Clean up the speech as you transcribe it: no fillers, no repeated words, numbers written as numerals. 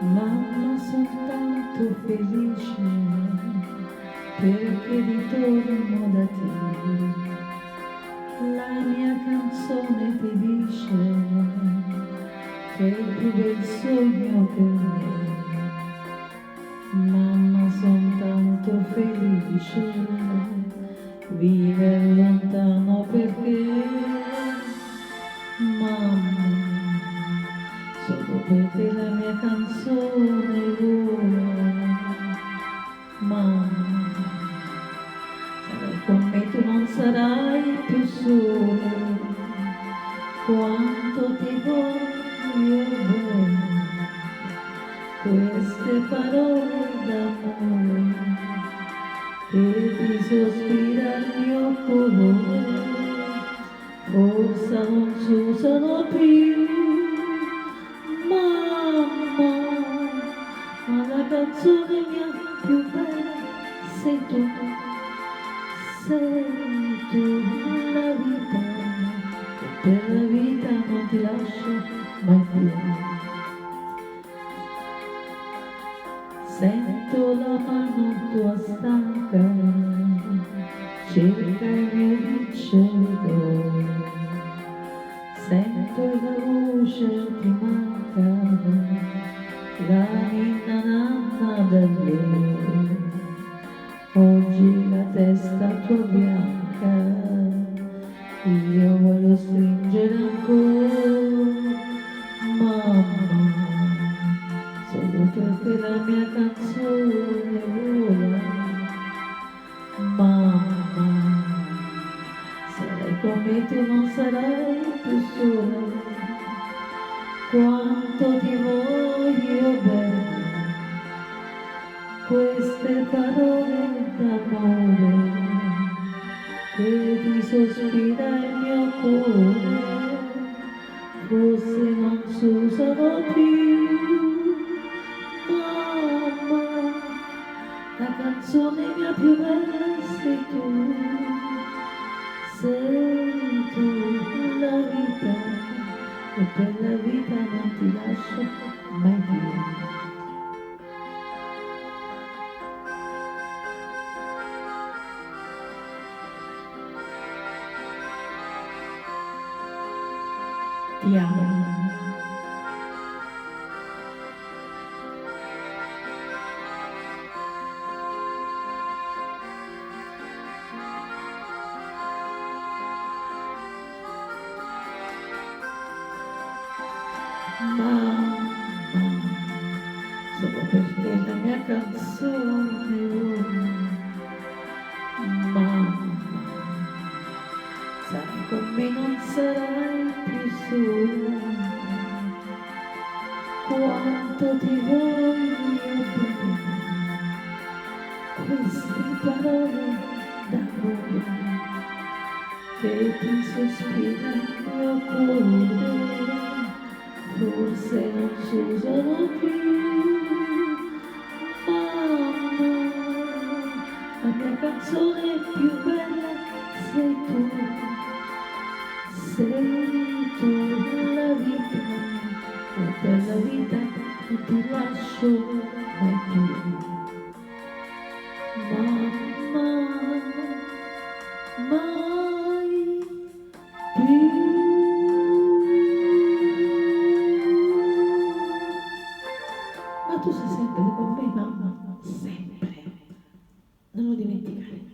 Mamma, soltanto felice perché ritorno da te. La mia canzone ti dice che è il più bel sogno per me. Mamma, son tanto felice viver lontano perché mamma, solo per te la mia canzone vola. Mamma, sarai con me, tu non sarai più sola. Quanto ti voglio bene, queste parole d'amore che ti sospira il mio cuore, forse non si usano più. Mamma, ma la canzone mia più bella sei tu la vita, e per la vita non ti lascio mai più. Sento la mano tua stanca, cerca il mio ricevitore, sento la voce ti manca, la ninna nanna dell'ore. Oggi la testa tua bianca, io voglio stringere ancora. Mamma, solo perché la mia canzone vola. Mamma, sarai con me, tu non sarai più sola. Quanto ti voglio bene, queste parole d'amore che ti sospira il mio cuore, forse non si usano più. Mamma, la canzone mia più bella sei tu la vita, e per la vita non ti lascio mai più. Ti amo. Mamma, solo per te la mia canzone vola. Mamma, sarai con me, non sarai più sola. Quanto ti voglio bene, queste parole d'amore che ti sospira il mio cuore, forse non si usano più. Mamma, la mia canzone più bella sei tu la vita, e per la vita non ti lascio mai più. Mamma, mai più. Ma tu sei sempre con me, mamma, sempre, non lo dimenticare.